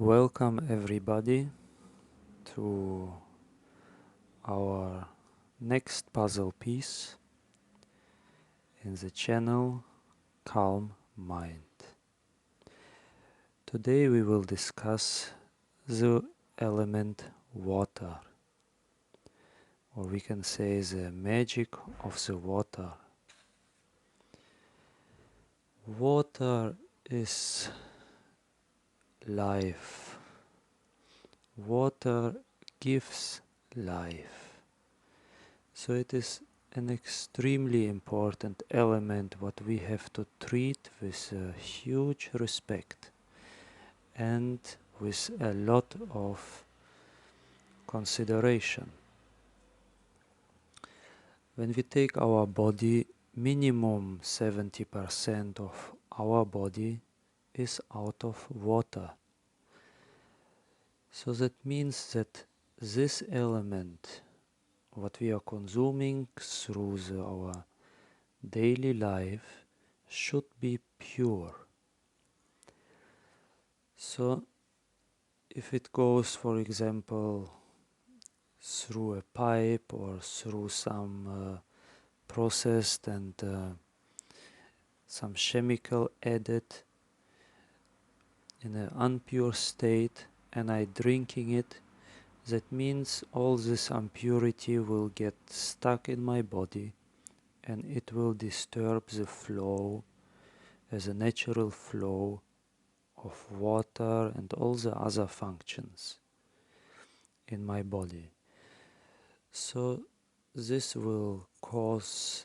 Welcome everybody to our next puzzle piece in the channel Calm Mind. Today we will discuss the element water, or we can say the magic of the water. Water is life. Water gives life. So it is an extremely important element what we have to treat with huge respect and with a lot of consideration. When we take our body, minimum 70% of our body is out of water. So that means that this element what we are consuming through our daily life should be pure. So if it goes, for example, through a pipe or through some processed and some chemical added in an impure state, and I drinking it, that means all this impurity will get stuck in my body and it will disturb the flow as a natural flow of water and all the other functions in my body. So this will cause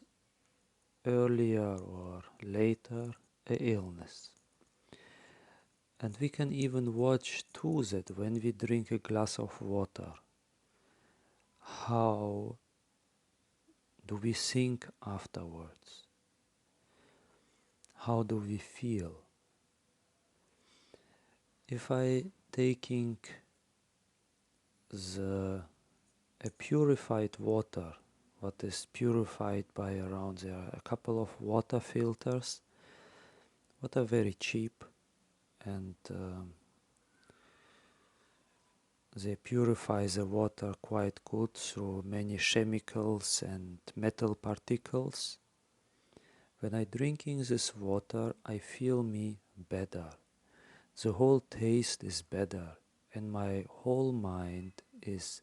earlier or later a illness. And we can even watch too that when we drink a glass of water, how do we think afterwards? How do we feel? If I taking a purified water, what is purified by around there are a couple of water filters, what are very cheap, and they purify the water quite good through many chemicals and metal particles. When I drinking this water, I feel me better. The whole taste is better, and my whole mind is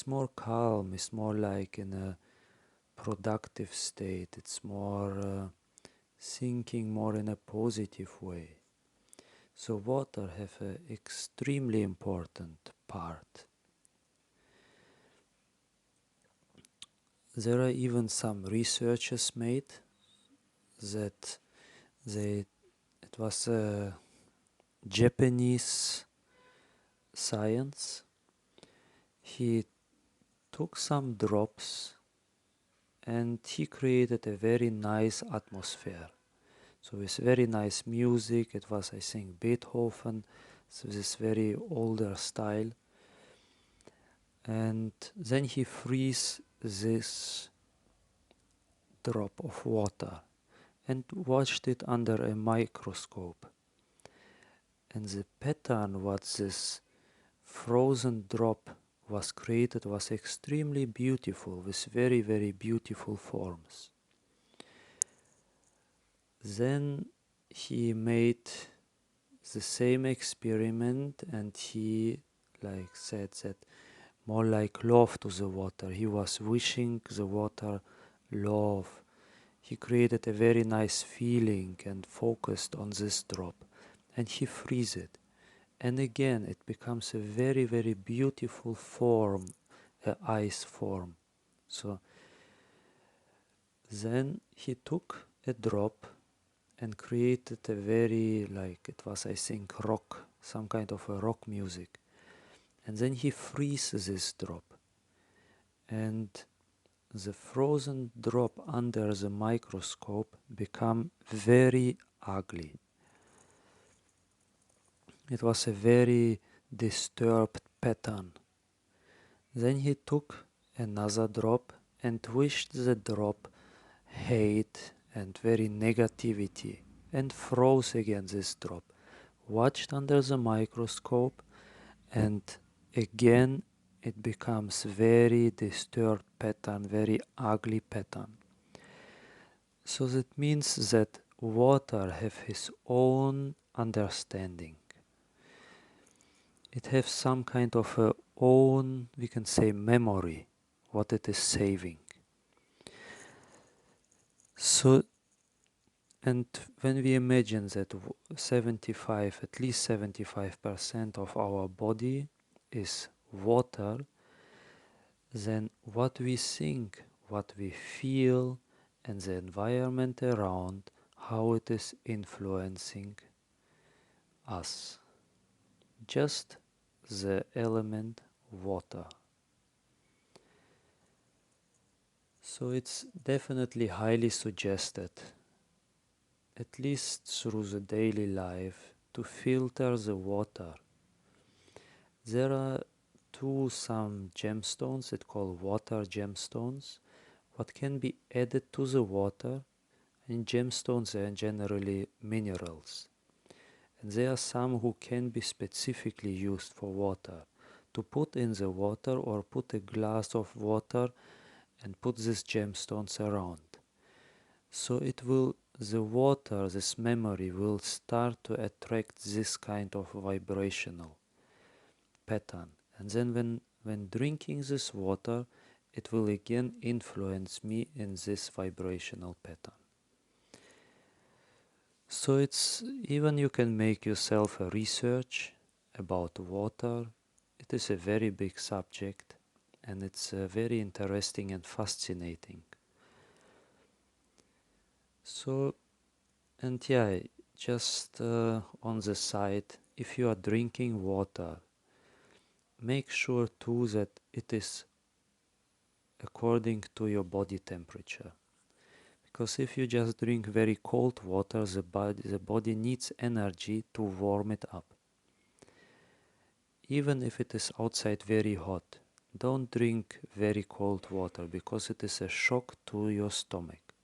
more calm. It's more like in a productive state. It's more thinking more in a positive way. So water have an extremely important part. There are even some researches made that it was a Japanese science. He took some drops and he created a very nice atmosphere. So with very nice music, it was I think Beethoven, so this very older style. And then he frees this drop of water and watched it under a microscope. And the pattern what this frozen drop was created was extremely beautiful, with very, very beautiful forms. Then he made the same experiment and he said that more like love to the water. He was wishing the water love. He created a very nice feeling and focused on this drop, and he frees it. And again, it becomes a very, very beautiful form, ice form. So then he took a drop and created a very, it was I think rock, some kind of a rock music. And then he freezes this drop. And the frozen drop under the microscope become very ugly. It was a very disturbed pattern. Then he took another drop and wished the drop hate and very negativity and froze again this drop. watched under the microscope, and again it becomes very disturbed pattern, very ugly pattern. So that means that water have his own understanding. It has some kind of a own, we can say, memory, what it is saving. So, and when we imagine that 75, at least 75% of our body is water, then what we think, what we feel, and the environment around, how it is influencing us. Just the element water. So it's definitely highly suggested, at least through the daily life, to filter the water. There are some gemstones that call water gemstones, what can be added to the water. And gemstones are generally minerals, and there are some who can be specifically used for water, to put in the water or put a glass of water and put these gemstones around. So it will, the water, this memory will start to attract this kind of vibrational pattern. And then when drinking this water, it will again influence me in this vibrational pattern. So it's, even you can make yourself a research about water. It is a very big subject, and it's very interesting and fascinating. So, and yeah, just on the side, if you are drinking water, make sure too that it is according to your body temperature. Because if you just drink very cold water, the body needs energy to warm it up. Even if it is outside very hot, don't drink very cold water because it is a shock to your stomach.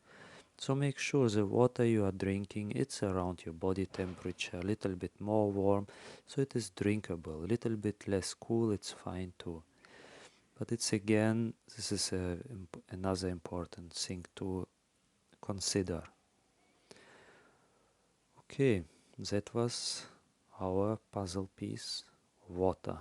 So make sure the water you are drinking, it's around your body temperature, a little bit more warm, so it is drinkable. A little bit less cool, it's fine too. But it's again, this is another important thing to consider. Okay, that was our puzzle piece, water.